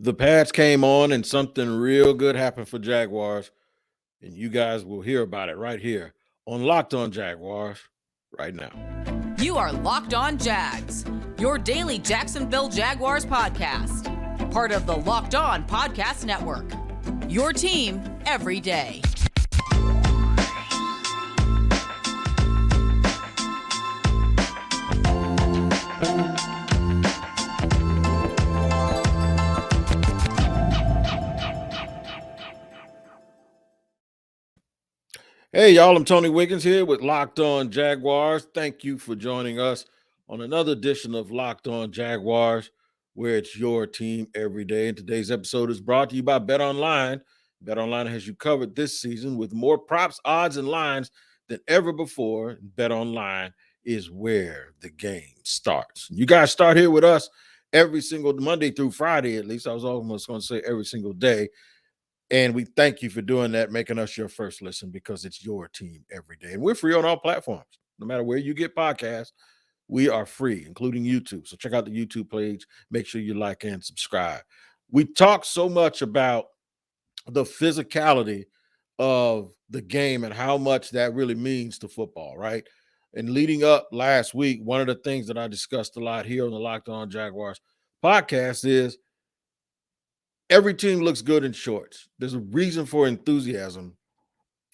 The pads came on and something real good happened for Jaguars, and you guys will hear about it right here on Locked On Jaguars right now. You are Locked On Jags, your daily Jacksonville Jaguars podcast. Part of the Locked On Podcast Network. Your team every day. Hey, y'all, I'm Tony Wiggins here with Locked On Jaguars. Thank you for joining us on another edition of Locked On Jaguars, where it's your team every day. And today's episode is brought to you by BetOnline. BetOnline has you covered this season with more props, odds, and lines than ever before. BetOnline is where the game starts. You guys start here with us every single Monday through Friday, at least. I was almost going to say every single day. And we thank you for doing that, making us your first listen because it's your team every day. And we're free on all platforms. No matter where you get podcasts, we are free, including YouTube. So check out the YouTube page. Make sure you like and subscribe. We talk so much about the physicality of the game and how much that really means to football, right? And leading up last week, one of the things that I discussed a lot here on the Locked On Jaguars podcast is every team looks good in shorts. There's a reason for enthusiasm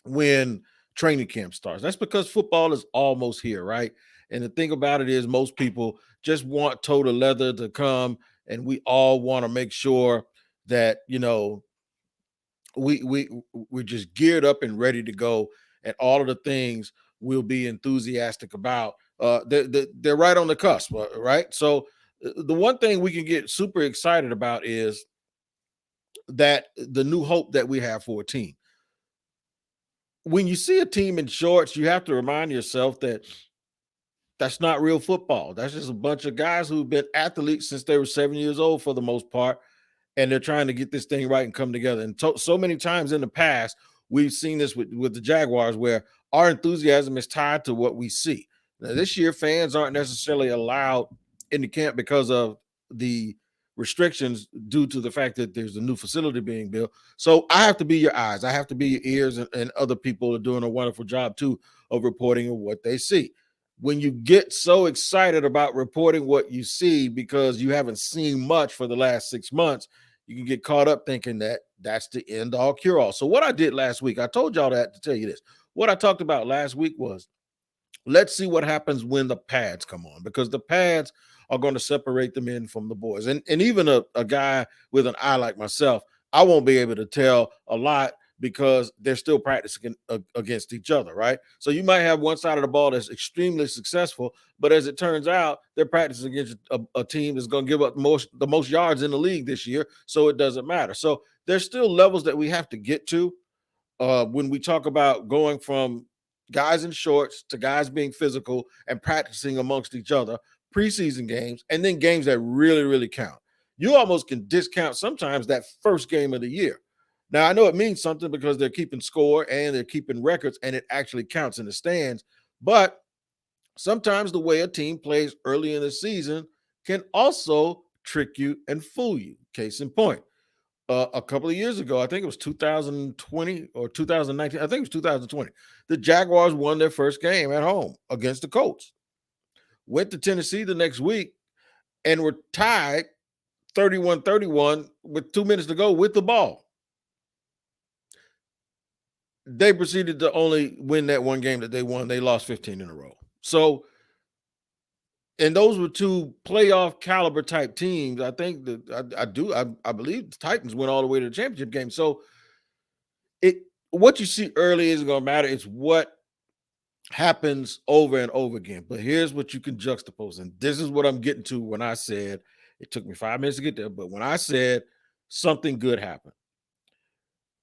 when training camp starts. That's because football is almost here, right? And the thing about it is most people just want total leather to come, and we all want to make sure that, we're just geared up and ready to go, and all of the things we'll be enthusiastic about. They're right on the cusp, right? So the one thing we can get super excited about is that the new hope that we have for a team. When you see a team in shorts, you have to remind yourself that that's not real football. That's just a bunch of guys who've been athletes since they were 7 years old for the most part, and they're trying to get this thing right and come together. And so many times in the past, we've seen this with the Jaguars where our enthusiasm is tied to what we see. Now, this year, fans aren't necessarily allowed in the camp because of the restrictions due to the fact that there's a new facility being built. So I have to be your eyes. I have to be your ears, and other people are doing a wonderful job too of reporting what they see. When you get so excited about reporting what you see because you haven't seen much for the last 6 months, you can get caught up thinking that that's the end all cure all. So what I did last week, I told y'all that to tell you this. What I talked about last week was, let's see what happens when the pads come on, because the pads are going to separate the men from the boys. And even a guy with an eye like myself, I won't be able to tell a lot because they're still practicing against each other, right? So you might have one side of the ball that's extremely successful, but as it turns out, they're practicing against a team that's going to give up the most yards in the league this year, so it doesn't matter. So there's still levels that we have to get to when we talk about going from guys in shorts to guys being physical and practicing amongst each other, preseason games, and then games that really, really count. You almost can discount sometimes that first game of the year. Now, I know it means something because they're keeping score and they're keeping records, and it actually counts in the stands. But sometimes the way a team plays early in the season can also trick you and fool you. Case in point, a couple of years ago, I think it was 2020 or 2019. I think it was 2020. The Jaguars won their first game at home against the Colts. Went to Tennessee the next week and were tied 31-31 with 2 minutes to go with the ball. They proceeded to only win that one game that they won. They lost 15 in a row. So, and those were two playoff caliber type teams. I think that I believe the Titans went all the way to the championship game. So what you see early isn't going to matter. It's what happens over and over again. But here's what you can juxtapose. And this is what I'm getting to when I said, it took me 5 minutes to get there, but when I said something good happened,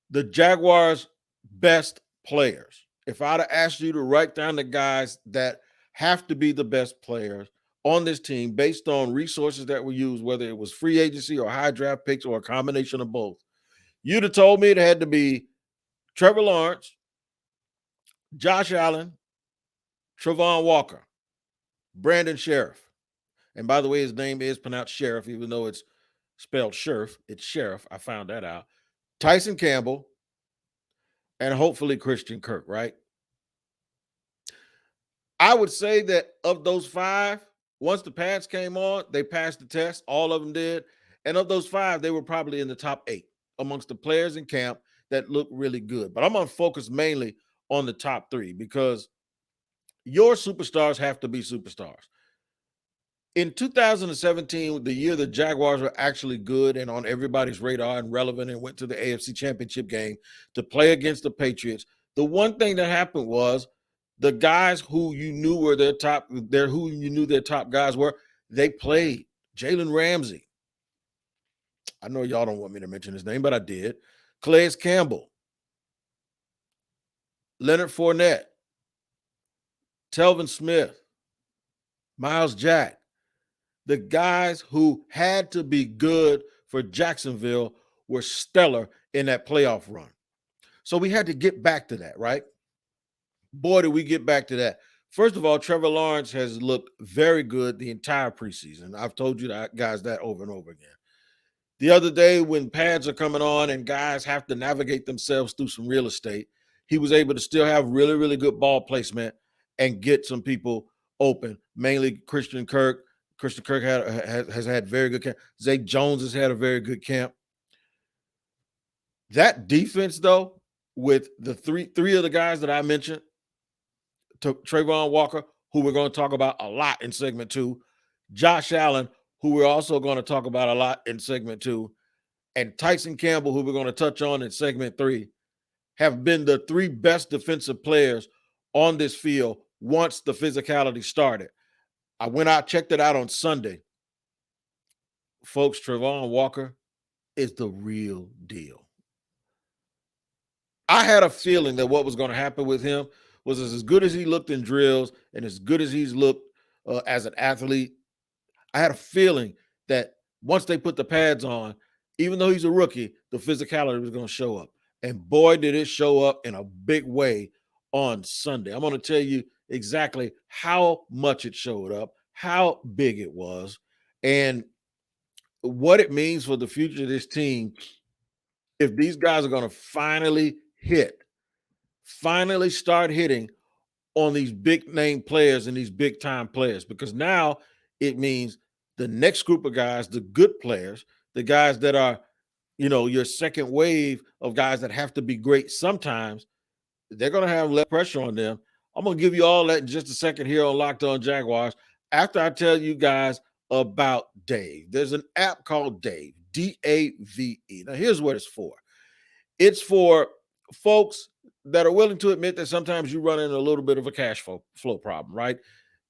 the Jaguars' best players, if I'd have asked you to write down the guys that have to be the best players on this team based on resources that were used, whether it was free agency or high draft picks or a combination of both, you'd have told me it had to be Trevor Lawrence, Josh Allen, Travon Walker, Brandon Sheriff. And by the way, his name is pronounced Sheriff, even though it's spelled sheriff. It's sheriff. I found that out. Tyson Campbell, and hopefully Christian Kirk, right? I would say that of those 5, once the pads came on, they passed the test. All of them did. And of those 5, they were probably in the top 8 amongst the players in camp that looked really good. But I'm going to focus mainly on the top 3 because your superstars have to be superstars. In 2017, the year the Jaguars were actually good and on everybody's radar and relevant and went to the AFC Championship game to play against the Patriots, the one thing that happened was the guys who you knew were their top guys were, they played. Jalen Ramsey. I know y'all don't want me to mention his name, but I did. Calais Campbell. Leonard Fournette. Telvin Smith. Miles Jack. The guys who had to be good for Jacksonville were stellar in that playoff run. So we had to get back to that, right? Boy, did we get back to that. First of all, Trevor Lawrence has looked very good the entire preseason. I've told you guys that over and over again. The other day when pads are coming on and guys have to navigate themselves through some real estate, he was able to still have really, really good ball placement and get some people open, mainly Christian Kirk. Christian Kirk has had very good camp. Zay Jones has had a very good camp. That defense, though, with the three of the guys that I mentioned, Travon Walker, who we're going to talk about a lot in segment 2, Josh Allen, who we're also going to talk about a lot in segment 2, and Tyson Campbell, who we're going to touch on in segment 3, have been the 3 best defensive players on this field once the physicality started. I went out, checked it out on Sunday. Folks, Travon Walker is the real deal. I had a feeling that what was going to happen with him was as good as he looked in drills and as good as he's looked as an athlete, I had a feeling that once they put the pads on, even though he's a rookie, the physicality was going to show up. And boy, did it show up in a big way on Sunday. I'm going to tell you exactly how much it showed up, how big it was, and what it means for the future of this team if these guys are going to finally start hitting on these big name players and these big time players, because now it means the next group of guys, the good players, the guys that are, your second wave of guys that have to be great sometimes, they're going to have less pressure on them. I'm going to give you all that in just a second here on Locked On Jaguars after I tell you guys about Dave. There's an app called Dave, D-A-V-E. Now, here's what it's for. It's for folks that are willing to admit that sometimes you run into a little bit of a cash flow problem, right?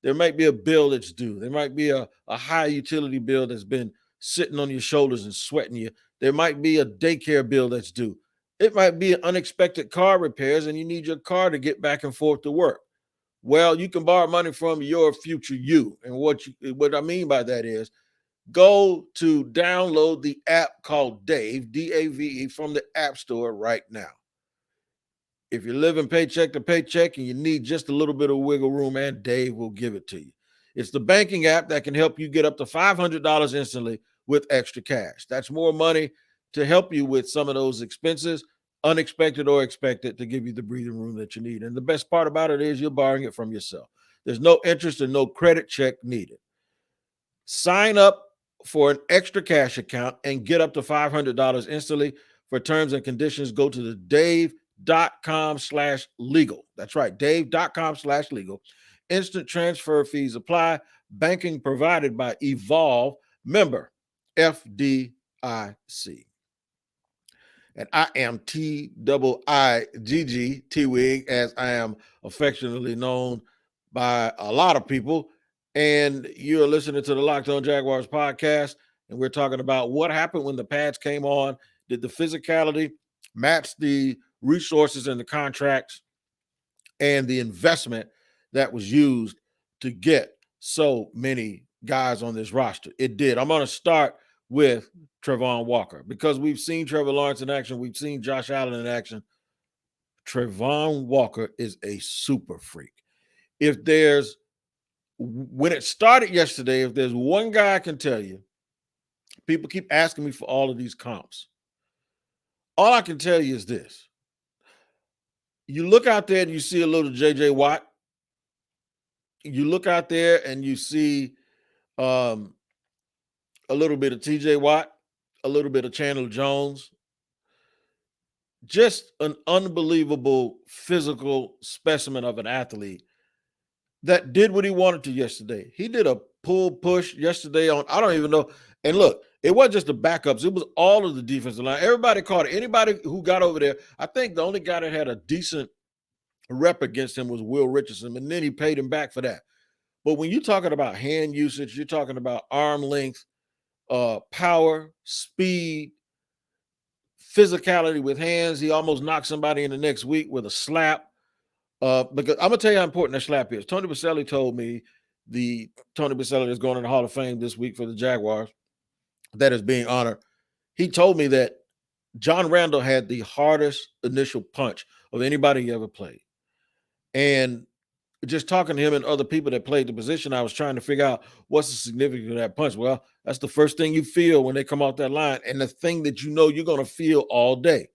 There might be a bill that's due. There might be a high utility bill that's been sitting on your shoulders and sweating you. There might be a daycare bill that's due. It might be unexpected car repairs and you need your car to get back and forth to work. Well, you can borrow money from your future you. And what I mean by that is go to download the app called Dave, D-A-V-E, from the App Store right now. If you're living paycheck to paycheck and you need just a little bit of wiggle room, and Dave will give it to you. It's the banking app that can help you get up to $500 instantly with extra cash. That's more money to help you with some of those expenses, unexpected or expected, to give you the breathing room that you need. And the best part about it is you're borrowing it from yourself. There's no interest and no credit check needed. Sign up for an extra cash account and get up to $500 instantly. For terms and conditions, go to the dave.com/legal. That's right, dave.com/legal. Instant transfer fees apply. Banking provided by Evolve, member FDIC. And I am T-I-I-G-G, T-Wig, as I am affectionately known by a lot of people. And you're listening to the Locked On Jaguars podcast, and we're talking about what happened when the pads came on. Did the physicality match the resources and the contracts and the investment that was used to get so many guys on this roster? It did. I'm going to start with Travon Walker because we've seen Trevor Lawrence in action. We've seen Josh Allen in action. Travon Walker is a super freak. When it started yesterday, if there's one guy I can tell you People keep asking me for all of these comps. All I can tell you is this. You look out there and you see a little J.J. Watt. You look out there and you see a little bit of T.J. Watt, a little bit of Chandler Jones. Just an unbelievable physical specimen of an athlete that did what he wanted to yesterday. He did a pull push yesterday on, I don't even know. And look, it wasn't just the backups. It was all of the defensive line. Everybody caught it. Anybody who got over there, I think the only guy that had a decent rep against him was Will Richardson, and then he paid him back for that. But when you're talking about hand usage, you're talking about arm length, power, speed, physicality with hands. He almost knocked somebody in the next week with a slap. Because I'm gonna tell you how important that slap is. Tony Baselli told me, the Tony Baselli that's going in the Hall of Fame this week for the Jaguars, that is being honored. He told me that John Randall had the hardest initial punch of anybody he ever played. And just talking to him and other people that played the position, I was trying to figure out what's the significance of that punch. Well, that's the first thing you feel when they come off that line, and the thing that you know you're going to feel all day.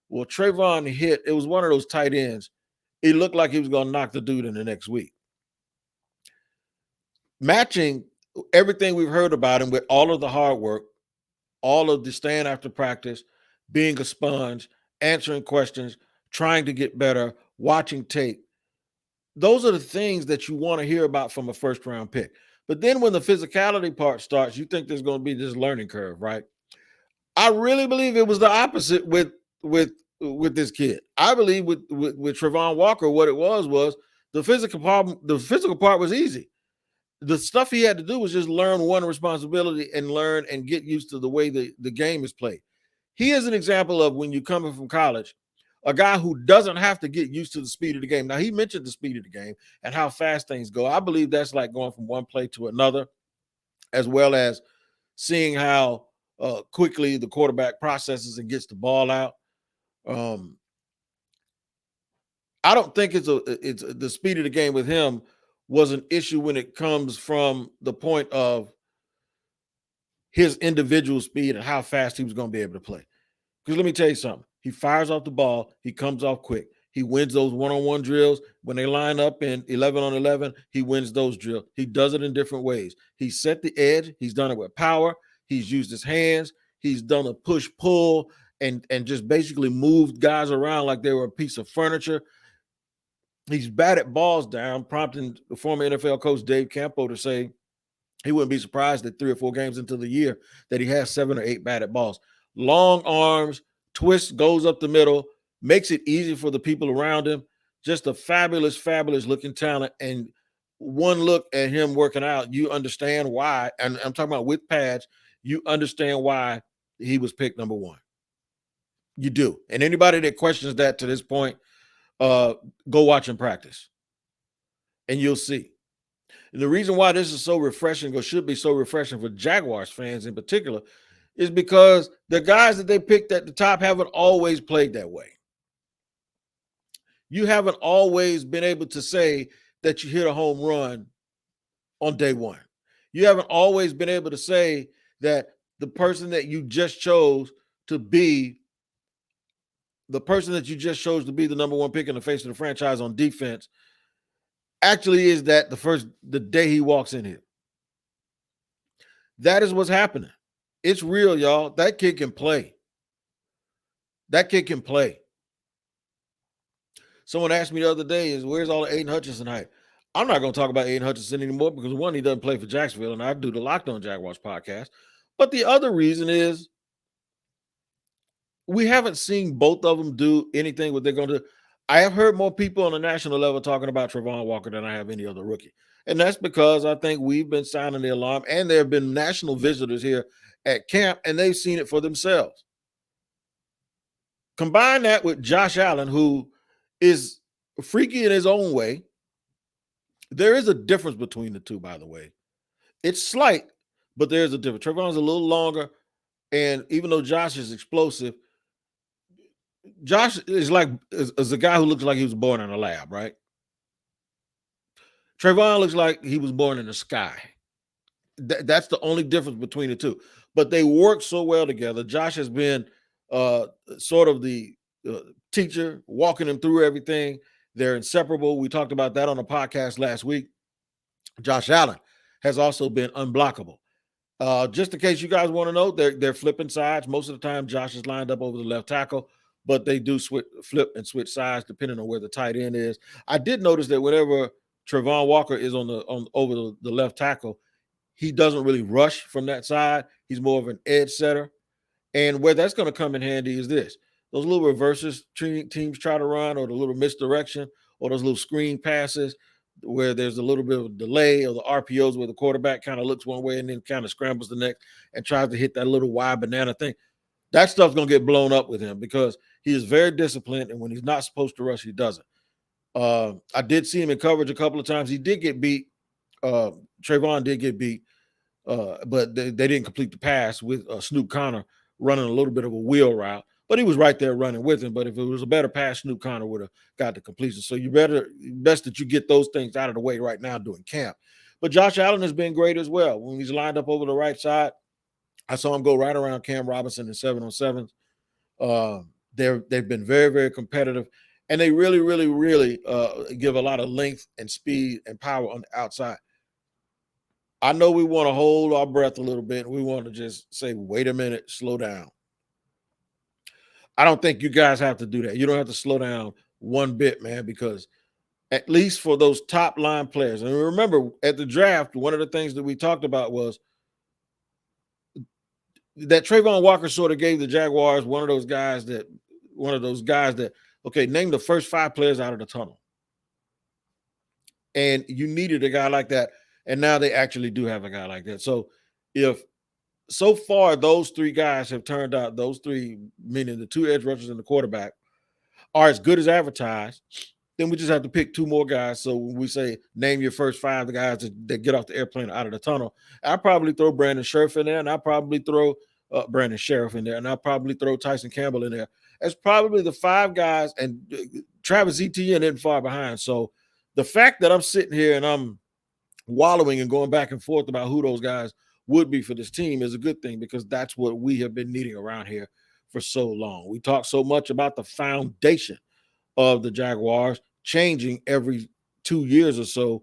Well, Travon hit, it was one of those tight ends. It looked like he was going to knock the dude in the next week. Matching everything we've heard about him with all of the hard work, all of the staying after practice, being a sponge, answering questions, trying to get better, watching tape. Those are the things that you want to hear about from a first-round pick. But then when the physicality part starts, you think there's going to be this learning curve, right? I really believe it was the opposite with this kid. I believe with Travon Walker, what it was the physical problem. The physical part was easy. The stuff he had to do was just learn one responsibility and learn and get used to the way the game is played. He is an example of, when you're coming from college, a guy who doesn't have to get used to the speed of the game. Now, he mentioned the speed of the game and how fast things go. I believe that's like going from one play to another, as well as seeing how quickly the quarterback processes and gets the ball out. I don't think it's the speed of the game with him was an issue when it comes from the point of his individual speed and how fast he was going to be able to play. Because let me tell you something. He fires off the ball. He comes off quick. He wins those one-on-one drills. When they line up in 11 on 11, he wins those drills. He does it in different ways. He set the edge. He's done it with power. He's used his hands. He's done a push-pull and just basically moved guys around like they were a piece of furniture. He's batted balls down, prompting the former NFL coach Dave Campo to say he wouldn't be surprised that 3 or 4 games into the year that he has 7 or 8 batted balls. Long arms, twists, goes up the middle, makes it easy for the people around him. Just a fabulous, fabulous looking talent. And one look at him working out, you understand why. And I'm talking about with pads, you understand why he was picked number 1. You do. And anybody that questions that to this point, go watch him practice and you'll see. And the reason why this is so refreshing, or should be so refreshing for Jaguars fans in particular, is because the guys that they picked at the top haven't always played that way. You haven't always been able to say that you hit a home run on day one. You haven't always been able to say that the person that you just chose to be the number 1 pick in the face of the franchise on defense actually is that the day he walks in here. That is what's happening. It's real, y'all. That kid can play. Someone asked me the other day, where's all the Aiden Hutchinson hype? I'm not going to talk about Aiden Hutchinson anymore because, one, he doesn't play for Jacksonville, and I do the Locked On Jaguars podcast. But the other reason is we haven't seen both of them do anything what they're going to do. I have heard more people on the national level talking about Travon Walker than I have any other rookie. And that's because I think we've been sounding the alarm, and there have been national visitors here at camp, and they've seen it for themselves. Combine that with Josh Allen, who is freaky in his own way. There is a difference between the two, by the way. It's slight, but there's a difference. Travon's a little longer, and even though Josh is explosive, Josh is a guy who looks like he was born in a lab, right? Travon looks like he was born in the sky. That's the only difference between the two. but they work so well together. Josh has been sort of the teacher, walking him through everything. They're inseparable. We talked about that on the podcast last week. Josh Allen has also been unblockable. Just in case you guys want to know, they're flipping sides. Most of the time, Josh is lined up over the left tackle, but they do flip and switch sides depending on where the tight end is. I did notice that whenever Travon Walker is on over the left tackle, he doesn't really rush from that side. He's more of an edge setter. And where that's going to come in handy is this: those little reverses teams try to run, or the little misdirection, or those little screen passes where there's a little bit of delay, or the RPOs where the quarterback kind of looks one way and then kind of scrambles the next and tries to hit that little wide banana thing. That stuff's going to get blown up with him because he is very disciplined, and when he's not supposed to rush, he doesn't. I did see him in coverage a couple of times. He did get beat. Travon did get beat, but they didn't complete the pass with Snoop Connor running a little bit of a wheel route. But he was right there running with him. But if it was a better pass, Snoop Connor would have got the completion. So best that you get those things out of the way right now during camp. But Josh Allen has been great as well. When he's lined up over the right side, I saw him go right around Cam Robinson in 7-on-7s. They've been very, very competitive. And they really, really, really give a lot of length and speed and power on the outside. I know we want to hold our breath a little bit. We want to just say, wait a minute, slow down. I don't think you guys have to do that. You don't have to slow down one bit, man, because at least for those top line players, and remember at the draft, one of the things that we talked about was that Travon Walker sort of gave the Jaguars one of those guys that, okay, name the first 5 players out of the tunnel. And you needed a guy like that. And now they actually do have a guy like that. So if so far those 3 guys have turned out, those 3, meaning the 2 edge rushers and the quarterback, are as good as advertised, then we just have to pick 2 more guys. So when we say name your first 5, the guys that get off the airplane out of the tunnel, I'll probably throw Brandon Sheriff in there, and I'll probably throw Brandon Sheriff in there, and I'll probably throw Tyson Campbell in there. That's probably the 5 guys, and Travis Etienne isn't far behind. So the fact that I'm sitting here and I'm wallowing and going back and forth about who those guys would be for this team is a good thing, because that's what we have been needing around here for so long. We talk so much about the foundation of the Jaguars changing every 2 years or so,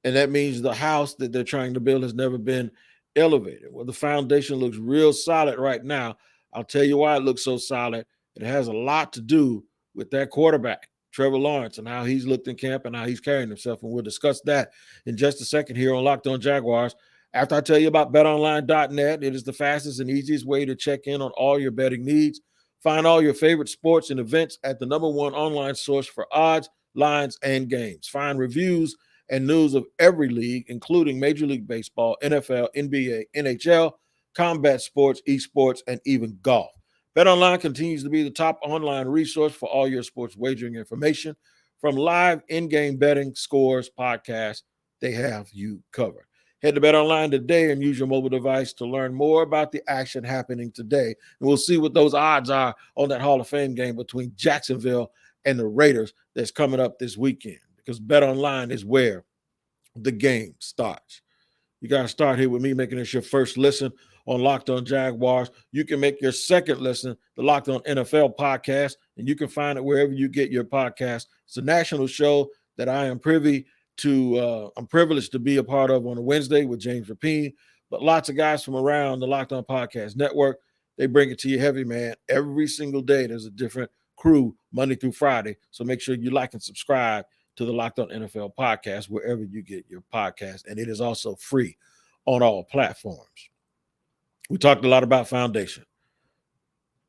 and that means the house that they're trying to build has never been elevated. Well, the foundation looks real solid right now. I'll tell you why it looks so solid. It has a lot to do with that quarterback, Trevor Lawrence, and how he's looked in camp and how he's carrying himself. And we'll discuss that in just a second here on Locked On Jaguars. After I tell you about BetOnline.net, it is the fastest and easiest way to check in on all your betting needs. Find all your favorite sports and events at the #1 online source for odds, lines, and games. Find reviews and news of every league, including Major League Baseball, NFL, NBA, NHL, combat sports, esports, and even golf. BetOnline continues to be the top online resource for all your sports wagering information. From live in-game betting, scores, podcasts, they have you covered. Head to BetOnline today and use your mobile device to learn more about the action happening today. And we'll see what those odds are on that Hall of Fame game between Jacksonville and the Raiders that's coming up this weekend, because BetOnline is where the game starts. You got to start here with me, making this your first listen on Locked On Jaguars. You can make your second listen, the Locked On NFL podcast, and you can find it wherever you get your podcast. It's a national show that I am privy to. I'm privileged to be a part of on a Wednesday with James Rapine, but lots of guys from around the Locked On Podcast Network, they bring it to you heavy, man. Every single day there's a different crew Monday through Friday. So make sure you like and subscribe to the Locked On NFL podcast wherever you get your podcast, and it is also free on all platforms. We talked a lot about foundation.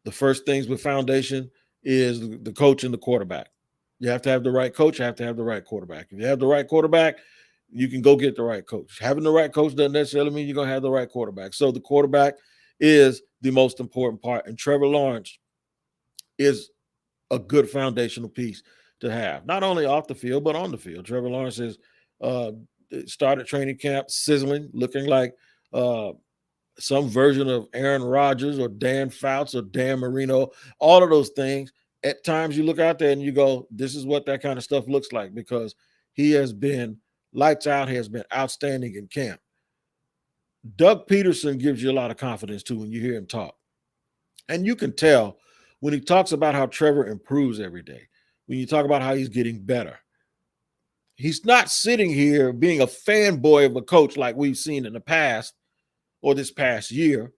The first things with foundation is the coach and the quarterback. You have to have the right coach. You have to have the right quarterback. If you have the right quarterback, you can go get the right coach. Having the right coach doesn't necessarily mean you're going to have the right quarterback. So the quarterback is the most important part. And Trevor Lawrence is a good foundational piece to have, not only off the field, but on the field. Trevor Lawrence has started training camp sizzling, looking like some version of Aaron Rodgers or Dan Fouts or Dan Marino, all of those things. At times you look out there and you go, this is what that kind of stuff looks like, because he has been lights out. He has been outstanding in camp. Doug Peterson gives you a lot of confidence too when you hear him talk. And you can tell when he talks about how Trevor improves every day, when you talk about how he's getting better. He's not sitting here being a fanboy of a coach like we've seen in the past or this past year,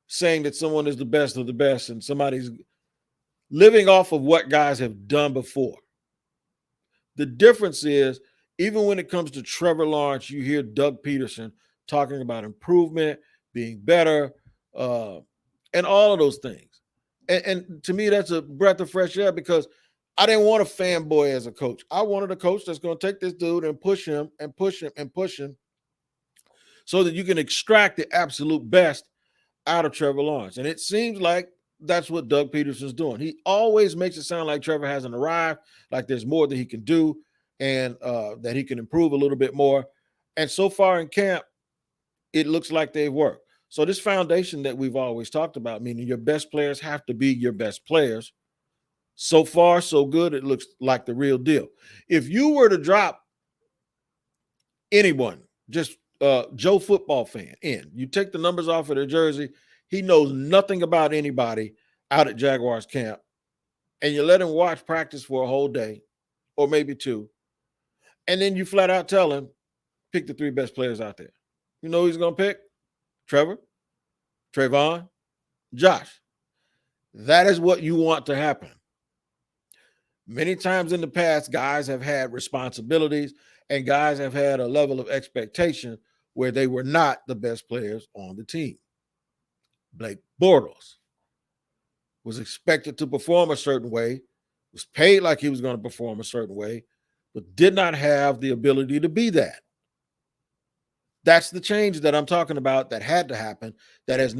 saying that someone is the best of the best and somebody's living off of what guys have done before. The difference is, even when it comes to Trevor Lawrence, you hear Doug Peterson talking about improvement, being better, and all of those things. And to me, that's a breath of fresh air because I didn't want a fanboy as a coach. I wanted a coach that's going to take this dude and push him and push him and push him so that you can extract the absolute best out of Trevor Lawrence. And it seems like that's what Doug Peterson's doing. He always makes it sound like Trevor hasn't arrived, like there's more that he can do and that he can improve a little bit more. And so far in camp, it looks like they've worked. So this foundation that we've always talked about, meaning your best players have to be your best players. So far, so good. It looks like the real deal. If you were to drop anyone, just Joe football fan in, you take the numbers off of their jersey, he knows nothing about anybody out at Jaguars camp, and you let him watch practice for a whole day or maybe two, and then you flat out tell him, pick the three best players out there. You know who he's going to pick? Trevor, Travon, Josh. That is what you want to happen. Many times in the past, guys have had responsibilities and guys have had a level of expectation where they were not the best players on the team. Blake Bortles was expected to perform a certain way, was paid like he was going to perform a certain way, but did not have the ability to be that. That's the change that I'm talking about that had to happen, that is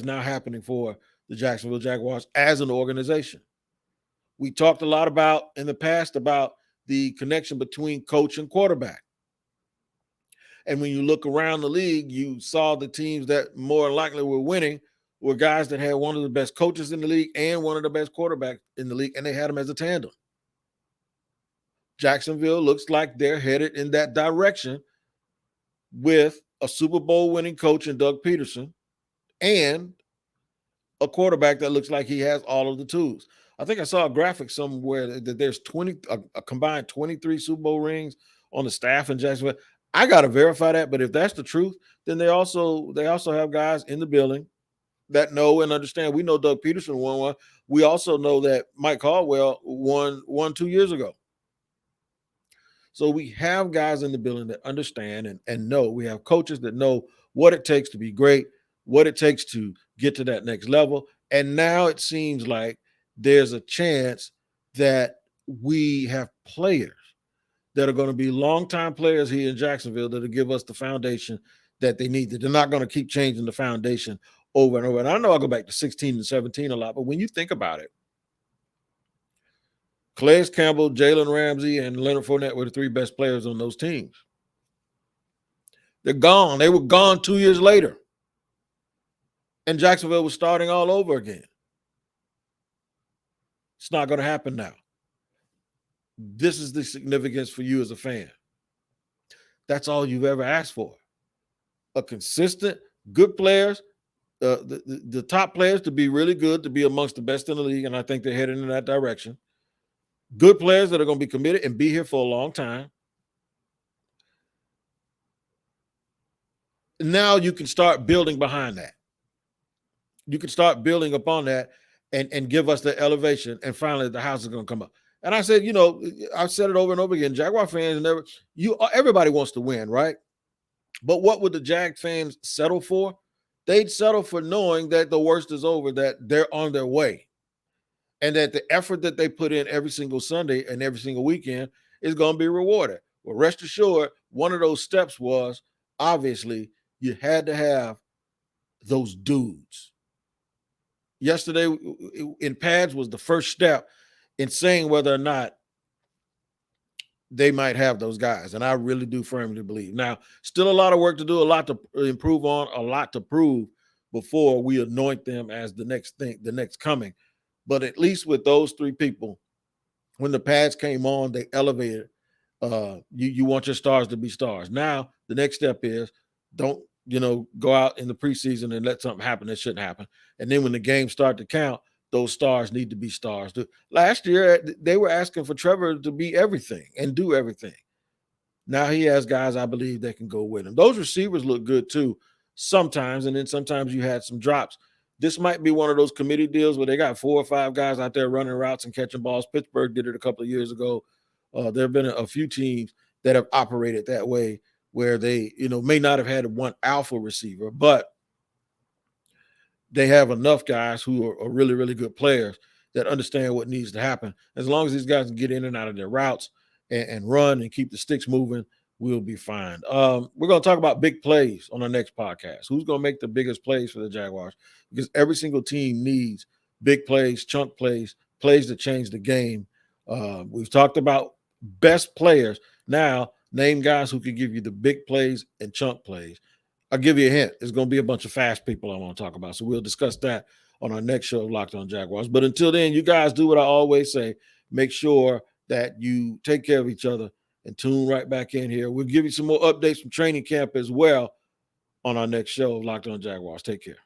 now happening for the Jacksonville Jaguars as an organization. We talked a lot about in the past about the connection between coach and quarterback. And when you look around the league, you saw the teams that more likely were winning were guys that had one of the best coaches in the league and one of the best quarterbacks in the league, and they had them as a tandem. Jacksonville looks like they're headed in that direction with a Super Bowl winning coach in Doug Peterson and a quarterback that looks like he has all of the tools. I think I saw a graphic somewhere that there's a combined 23 Super Bowl rings on the staff in Jacksonville. I got to verify that, but if that's the truth, then they also have guys in the building that know and understand. We know Doug Peterson won one. We also know that Mike Caldwell won 2 years ago. So we have guys in the building that understand and know. We have coaches that know what it takes to be great, what it takes to get to that next level. And now it seems like there's a chance that we have players that are going to be longtime players here in Jacksonville that will give us the foundation that they need. They're not going to keep changing the foundation over and over. And I know I go back to 16 and 17 a lot, but when you think about it, Calais Campbell, Jalen Ramsey, and Leonard Fournette were the three best players on those teams. They're gone. They were gone 2 years later. And Jacksonville was starting all over again. It's not going to happen now. This is the significance for you as a fan. That's all you've ever asked for. A consistent, good players, the top players to be really good, to be amongst the best in the league, and I think they're heading in that direction. Good players that are going to be committed and be here for a long time. Now you can start building behind that. You can start building upon that and give us the elevation, and finally the house is going to come up. And I said, I've said it over and over again, Jaguar fans everybody wants to win, right? But what would the Jag fans settle for? They'd settle for knowing that the worst is over, that they're on their way, and that the effort that they put in every single Sunday and every single weekend is going to be rewarded. Well, rest assured, one of those steps was, obviously, you had to have those dudes. Yesterday in pads was the first step in saying whether or not they might have those guys. And I really do firmly believe. Now, still a lot of work to do, a lot to improve on, a lot to prove before we anoint them as the next thing, the next coming. But at least with those three people, when the pads came on, they elevated. You want your stars to be stars. Now, the next step is don't go out in the preseason and let something happen that shouldn't happen. And then when the games start to count, those stars need to be stars. Last year, they were asking for Trevor to be everything and do everything. Now he has guys, I believe, that can go with him. Those receivers look good too sometimes, and then sometimes you had some drops. This might be one of those committee deals where they got 4 or 5 guys out there running routes and catching balls. Pittsburgh did it a couple of years ago. There have been a few teams that have operated that way where they, may not have had one alpha receiver, but they have enough guys who are really, really good players that understand what needs to happen. As long as these guys can get in and out of their routes and run and keep the sticks moving, we'll be fine. We're going to talk about big plays on our next podcast. Who's going to make the biggest plays for the Jaguars? Because every single team needs big plays, chunk plays, plays that change the game. We've talked about best players. Now, name guys who can give you the big plays and chunk plays. I'll give you a hint. There's going to be a bunch of fast people I want to talk about. So we'll discuss that on our next show of Locked On Jaguars. But until then, you guys do what I always say. Make sure that you take care of each other and tune right back in here. We'll give you some more updates from training camp as well on our next show of Locked On Jaguars. Take care.